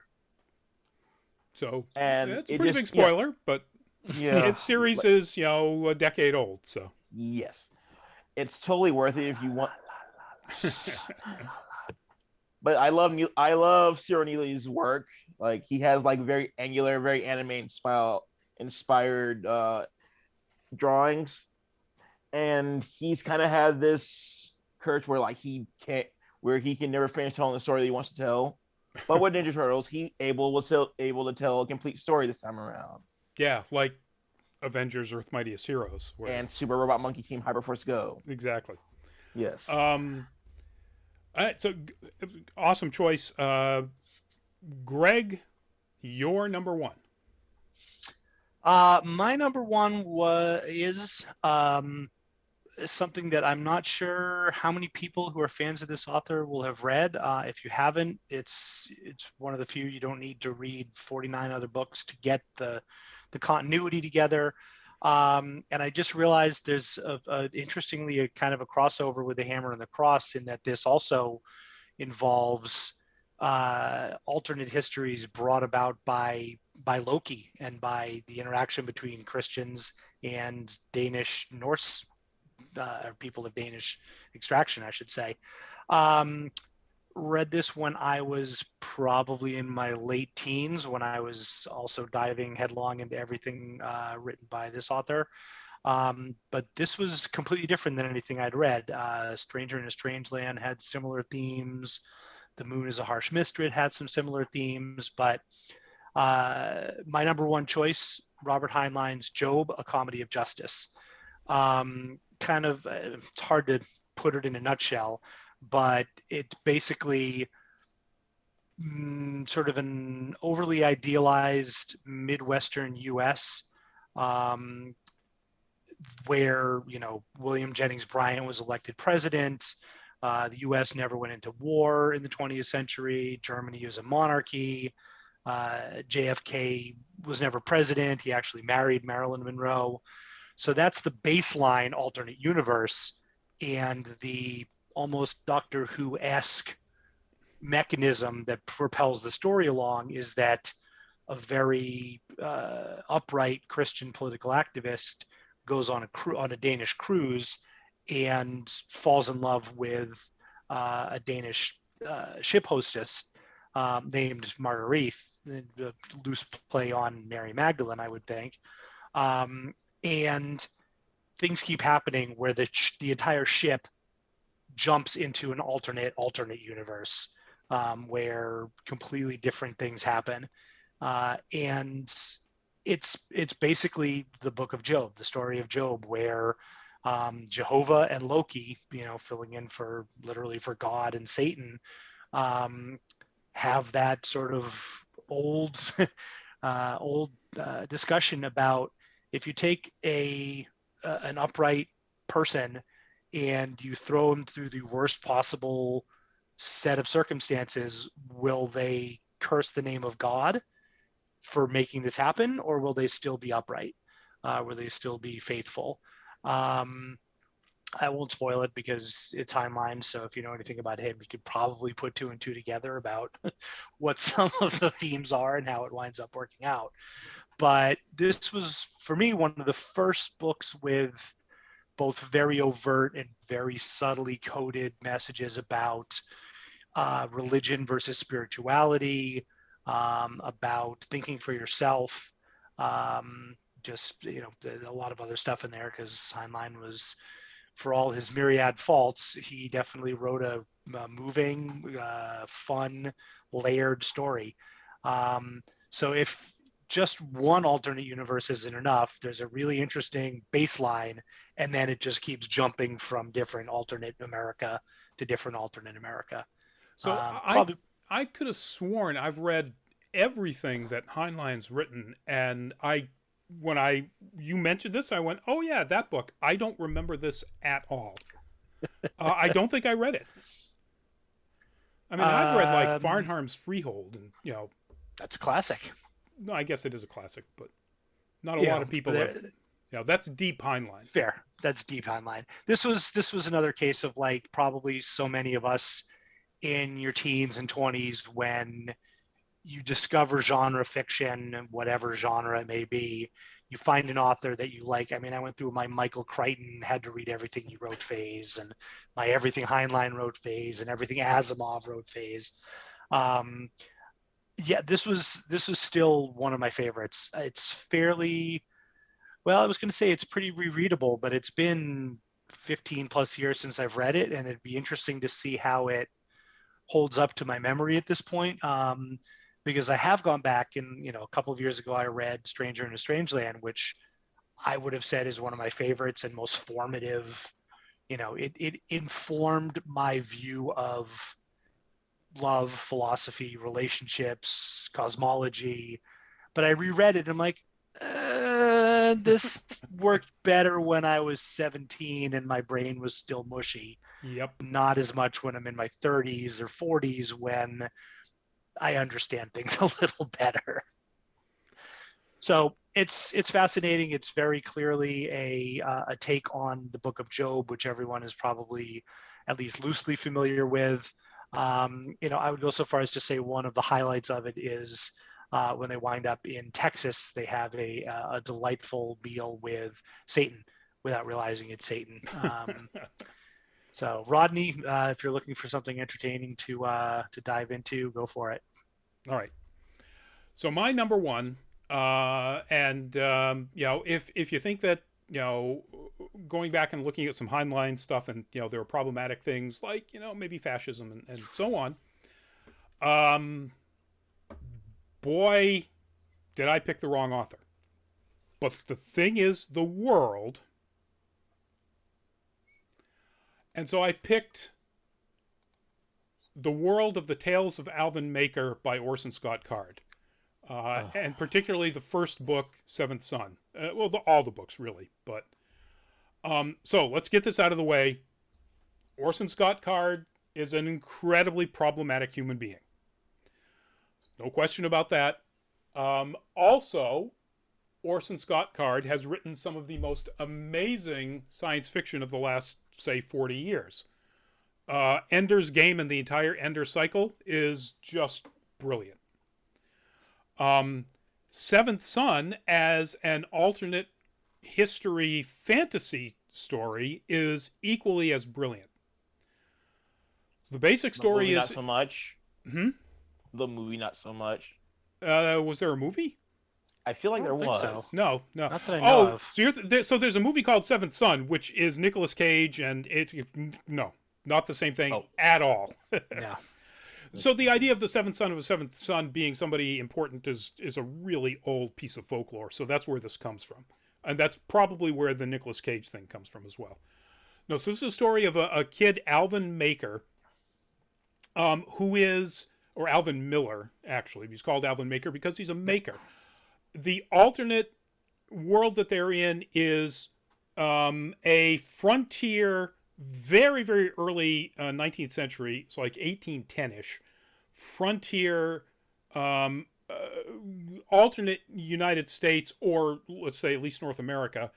So And it's a it pretty just big spoiler, but yeah, its series is a decade old. So yes, it's totally worth it if you want. But I love Cyril Neely's work. Like, he has like very angular, very anime inspired drawings, and he's kind of had this curse where like he can never finish telling the story that he wants to tell. But with Ninja Turtles, was still able to tell a complete story this time around. yeah, like Avengers: Earth Mightiest Heroes, And Super Robot Monkey Team Hyperforce Go. exactly. Yes. All right, so awesome choice, Greg. Your number one. My number one is something that I'm not sure how many people who are fans of this author will have read. If you haven't, it's one of the few you don't need to read 49 other books to get the continuity together. And I just realized there's interestingly a kind of a crossover with the Hammer and the Cross, in that this also involves alternate histories brought about by Loki and by the interaction between Christians and Danish Norse people of Danish extraction, I should say. Read this when I was probably in my late teens, when I was also diving headlong into everything written by this author. But this was completely different than anything I'd read. Stranger in a Strange Land had similar themes. The Moon is a Harsh Mistress had some similar themes. But my number one choice, Robert Heinlein's Job, A Comedy of Justice. It's hard to put it in a nutshell, but it basically sort of an overly idealized Midwestern U.S. Where, William Jennings Bryan was elected president. The U.S. never went into war in the 20th century. Germany was a monarchy. JFK was never president. He actually married Marilyn Monroe. So that's the baseline alternate universe, and the almost Doctor Who-esque mechanism that propels the story along is that a very upright Christian political activist goes on a Danish cruise and falls in love with a Danish ship hostess named Marguerite, the loose play on Mary Magdalene, I would think. And things keep happening where the entire ship jumps into an alternate universe where completely different things happen. And it's basically the book of Job, the story of Job, where Jehovah and Loki, filling in literally for God and Satan, have that sort of old discussion about, if you take an upright person and you throw them through the worst possible set of circumstances, will they curse the name of God for making this happen, or will they still be upright? Will they still be faithful? I won't spoil it because it's Heinlein, so if you know anything about him, you could probably put two and two together about what some of the themes are and how it winds up working out. But this was, for me, one of the first books with both very overt and very subtly coded messages about religion versus spirituality, about thinking for yourself, a lot of other stuff in there, because Heinlein was, for all his myriad faults, he definitely wrote a moving, fun, layered story. So if just one alternate universe isn't enough, there's a really interesting baseline, and then it just keeps jumping from different alternate America to different alternate America. So I could have sworn I've read everything that Heinlein's written, and you mentioned this, I went, oh yeah, that book. I don't remember this at all. I don't think I read it. I mean, I've read like Farnham's Freehold, and that's a classic. No, I guess it is a classic, but not a lot of people have. That's deep Heinlein. Fair. That's deep Heinlein. This was another case of like probably so many of us in your teens and 20s when you discover genre fiction, whatever genre it may be. You find an author that you like. I mean, I went through my Michael Crichton, had to read everything he wrote phase, and my everything Heinlein wrote phase, and everything Asimov wrote phase. This was still one of my favorites. It's fairly, well, I was going to say it's pretty rereadable, but it's been 15 plus years since I've read it, and it'd be interesting to see how it holds up to my memory at this point. Because I have gone back and, a couple of years ago, I read Stranger in a Strange Land, which I would have said is one of my favorites and most formative. It informed my view of love, philosophy, relationships, cosmology. But I reread it and I'm like, this worked better when I was 17 and my brain was still mushy. Yep. Not as much when I'm in my 30s or 40s when I understand things a little better. So it's fascinating. It's very clearly a take on the Book of Job, which everyone is probably at least loosely familiar with. I would go so far as to say one of the highlights of it is when they wind up in Texas, they have a delightful meal with Satan without realizing it's Satan. So Rodney, if you're looking for something entertaining to dive into, go for it. All right. So my number one, if you think that going back and looking at some Heinlein stuff and there are problematic things like maybe fascism and so on, boy, did I pick the wrong author. But the thing is, the world. And so I picked The World of the Tales of Alvin Maker by Orson Scott Card. And particularly the first book, Seventh Son. All the books, really. But so let's get this out of the way. Orson Scott Card is an incredibly problematic human being. No question about that. Also, Orson Scott Card has written some of the most amazing science fiction of the last, say, 40 years. Ender's Game and the entire Ender cycle is just brilliant. Seventh Son as an alternate history fantasy story is equally as brilliant. The basic story is not so much. Hmm? The movie, not so much. Was there a movie? I feel like there was. So. No. Not that I know of. So there's a movie called Seventh Son, which is Nicolas Cage, and not the same thing at all. Yeah. So the idea of the seventh son of a seventh son being somebody important is a really old piece of folklore. So that's where this comes from. And that's probably where the Nicolas Cage thing comes from as well. No, so this is a story of a kid, Alvin Maker, or Alvin Miller, actually. He's called Alvin Maker because he's a maker. The alternate world that they're in is a frontier, very, very early 19th century, so like 1810-ish, frontier alternate United States, or let's say at least North America,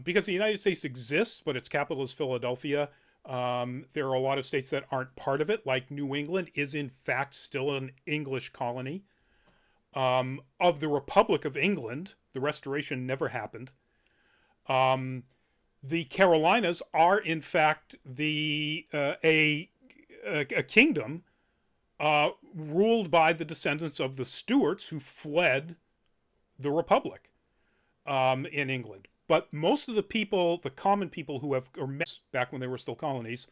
because the United States exists, but its capital is Philadelphia. There are a lot of states that aren't part of it, like New England is in fact still an English colony of the Republic of England. The Restoration never happened. The Carolinas are in fact a kingdom ruled by the descendants of the Stuarts who fled the Republic in England. But most of the people, the common people who have, or back when they were still colonies,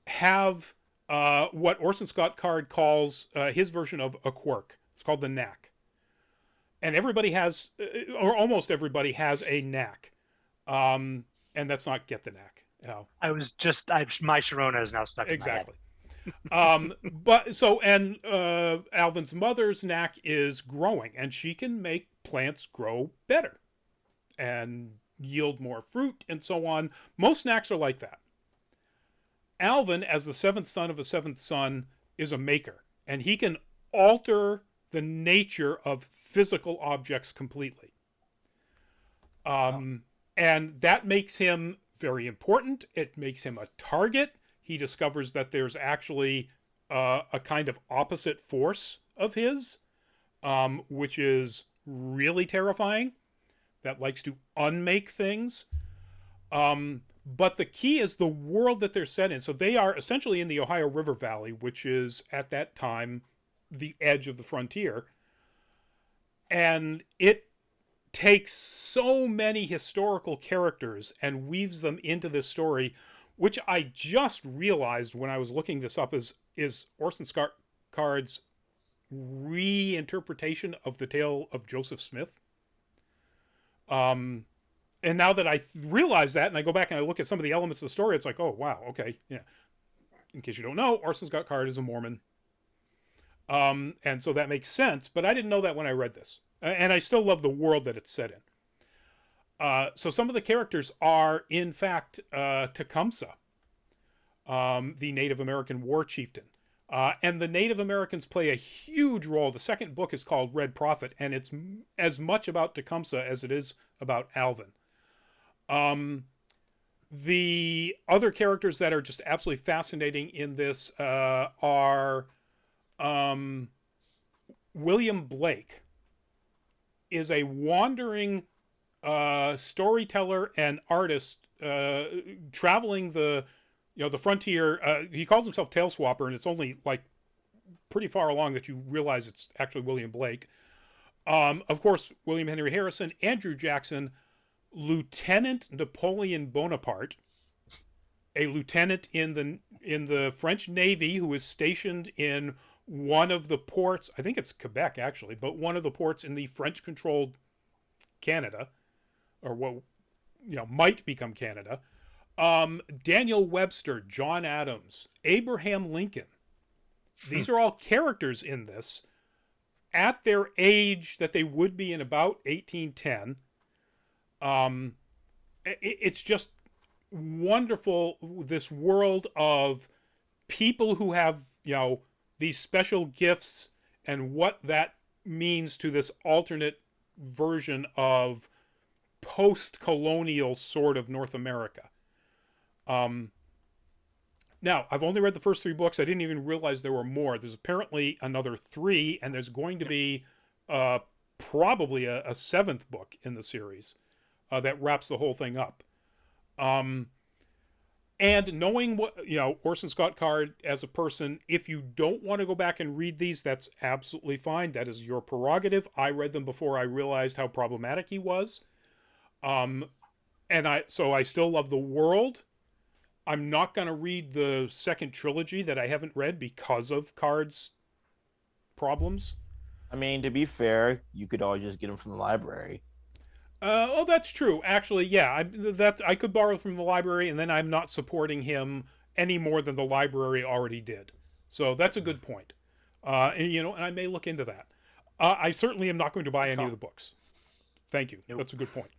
have what Orson Scott Card calls his version of a quirk. It's called the knack. And everybody has, or almost everybody has a knack. And that's not get the knack. My Sharona is now stuck in my head. Exactly. Alvin's mother's knack is growing, and she can make plants grow better and yield more fruit and so on. Most knacks are like that. Alvin, as the seventh son of a seventh son, is a maker, and he can alter the nature of physical objects completely. And that makes him very important. It makes him a target. He discovers that there's actually a kind of opposite force of his, which is really terrifying, that likes to unmake things. But the key is the world that they're set in. So they are essentially in the Ohio River Valley, which is at that time the edge of the frontier. And it takes so many historical characters and weaves them into this story, which I just realized when I was looking this up is Orson Scott Card's reinterpretation of the tale of Joseph Smith. And now that I realize that, and I go back and I look at some of the elements of the story, it's like, oh, wow, okay, yeah. In case you don't know, Orson Scott Card is a Mormon. And so that makes sense, but I didn't know that when I read this. And I still love the world that it's set in. So some of the characters are, in fact, Tecumseh, the Native American war chieftain. And the Native Americans play a huge role. The second book is called Red Prophet, and it's as much about Tecumseh as it is about Alvin. The other characters that are just absolutely fascinating in this are William Blake is a wandering storyteller and artist traveling the frontier. He calls himself Tail Swapper, and it's only like pretty far along that you realize it's actually William Blake. Of course, William Henry Harrison, Andrew Jackson, Lieutenant Napoleon Bonaparte, a lieutenant in the French Navy who is stationed in one of the ports, I think it's Quebec actually, but one of the ports in the French-controlled Canada, or what might become Canada. Daniel Webster, John Adams, Abraham Lincoln. These are all characters in this at their age that they would be in about 1810. It's just wonderful, this world of people who have, these special gifts and what that means to this alternate version of post-colonial sort of North America. Now, I've only read the first 3 books. I didn't even realize there were more. There's apparently another 3, and there's going to be probably a 7th book in the series that wraps the whole thing up. And knowing what, Orson Scott Card as a person, if you don't want to go back and read these, that's absolutely fine. That is your prerogative. I read them before I realized how problematic he was. So I still love the world. I'm not going to read the second trilogy that I haven't read because of Card's problems. I mean, to be fair, you could always just get them from the library. That's true. Actually, yeah, I could borrow from the library, and then I'm not supporting him any more than the library already did. So that's a good point. And I may look into that. I certainly am not going to buy any of the books. Thank you. Nope. That's a good point.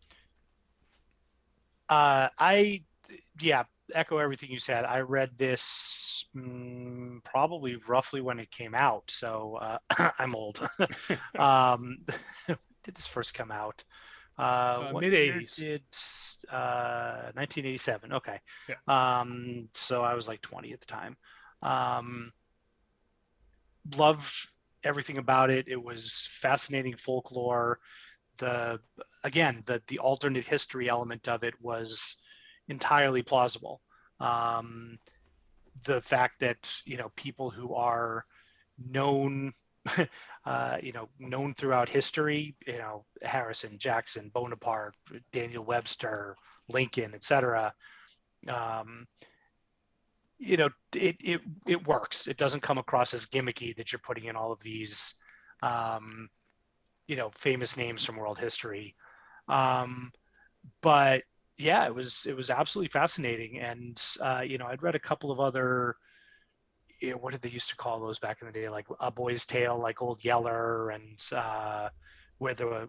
Echo everything you said. I read this probably roughly when it came out, so I'm old. Did this first come out? Mid-'80s. 1987. Okay. Yeah. So I was like 20 at the time. Loved everything about it. It was fascinating folklore. The alternate history element of it was entirely plausible. The fact that people who are known known throughout history, Harrison, Jackson, Bonaparte, Daniel Webster, Lincoln, etc. It works. It doesn't come across as gimmicky that you're putting in all of these famous names from world history. But yeah, it was absolutely fascinating. And I'd read a couple of other what did they used to call those back in the day? Like A Boy's Tale, like Old Yeller, and where the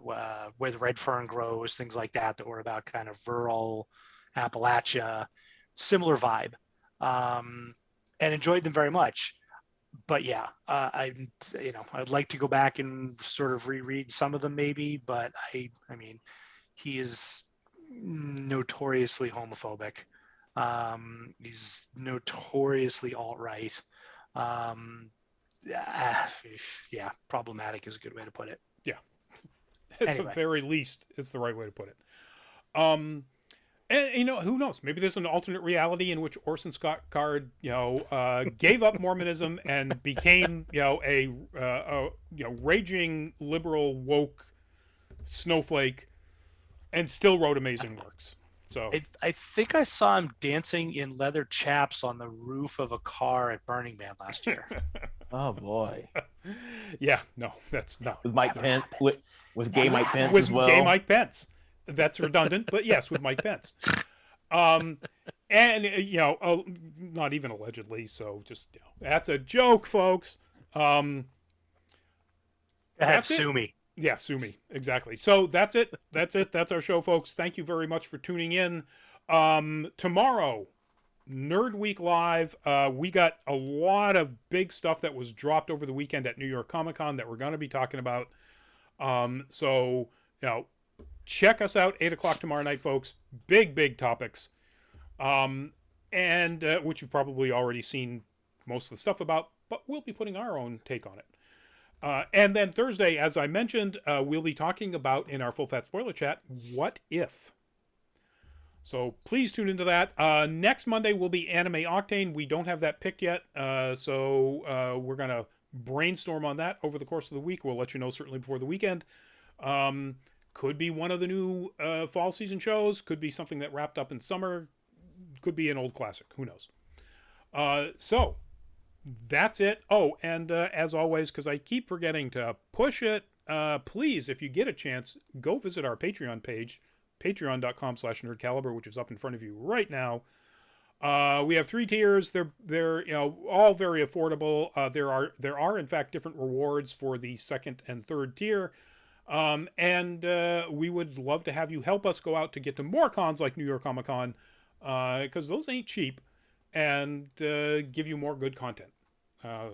red fern grows, things like that, that were about kind of rural Appalachia, similar vibe, and enjoyed them very much. But yeah, I'd like to go back and sort of reread some of them maybe, but I mean, he is notoriously homophobic. He's notoriously alt-right. Yeah, problematic is a good way to put it. Yeah. At Anyway. the very least, it's the right way to put it. And who knows? Maybe there's an alternate reality in which Orson Scott Card, gave up Mormonism and became, a raging liberal woke snowflake, and still wrote amazing works. So I think I saw him dancing in leather chaps on the roof of a car at Burning Man last year. Oh boy. Yeah, no, that's no. With Mike Pence, with gay Mike Pence With as well. gay Mike Pence. That's redundant, but yes, with Mike Pence. And not even allegedly, so just that's a joke, folks. Sue me. Yeah, sue me. Exactly. So that's it. That's our show, folks. Thank you very much for tuning in. Tomorrow, Nerd Week Live. We got a lot of big stuff that was dropped over the weekend at New York Comic Con that we're going to be talking about. So, check us out 8 o'clock tomorrow night, folks. Big topics. And which you've probably already seen most of the stuff about, but we'll be putting our own take on it. And then Thursday, as I mentioned, we'll be talking about in our Full Fat Spoiler Chat, What If? So please tune into that. Next Monday will be Anime Octane. We don't have that picked yet, so we're going to brainstorm on that over the course of the week. We'll let you know certainly before the weekend. Could be one of the new fall season shows. Could be something that wrapped up in summer. Could be an old classic. Who knows? So that's it. Oh, and as always, because I keep forgetting to push it, please, if you get a chance, go visit our Patreon page, patreon.com/nerdcaliber, which is up in front of you right now. We have 3 tiers. They're all very affordable. There are in fact different rewards for the second and third tier. And we would love to have you help us go out to get to more cons like New York Comic Con, because those ain't cheap, and give you more good content.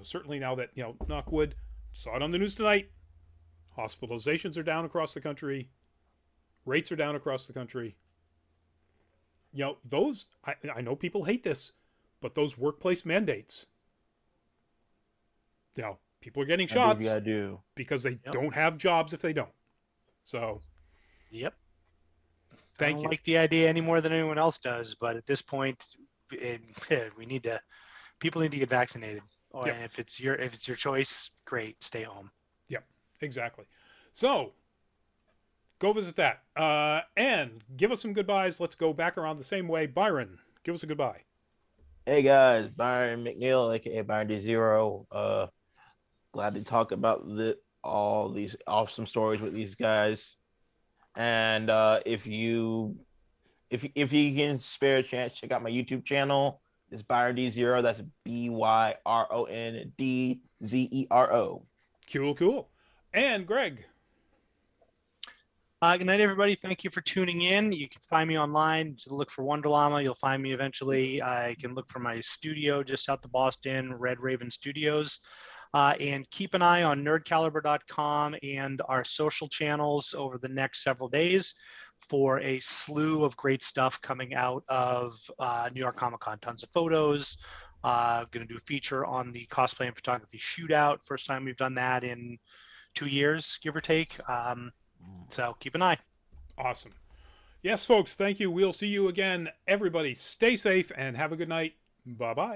Certainly now that, knock wood, saw it on the news tonight, hospitalizations are down across the country, rates are down across the country. Those, I know people hate this, but those workplace mandates, people are getting shots because they don't have jobs if they don't. So, yep. Thank I you. don't like the idea any more than anyone else does, but at this point, people need to get vaccinated. Yep. And if it's your choice, great, stay home. Yep, exactly. So, go visit that. And give us some goodbyes. Let's go back around the same way. Byron, give us a goodbye. Hey guys, Byron McNeil, aka Byron D0. Glad to talk about all these awesome stories with these guys. And if you can spare a chance, check out my YouTube channel. It's Byron D0. That's BYRONDZERO. Cool. And Greg. Good night, everybody. Thank you for tuning in. You can find me online. Just look for Wonder Llama. You'll find me eventually. I can look for my studio just south of Boston, Red Raven Studios. And keep an eye on nerdcaliber.com and our social channels over the next several days for a slew of great stuff coming out of New York Comic Con. Tons of photos. Going to do a feature on the cosplay and photography shootout. First time we've done that in 2 years, give or take. So keep an eye. Awesome. Yes, folks, thank you. We'll see you again. Everybody stay safe and have a good night. Bye-bye.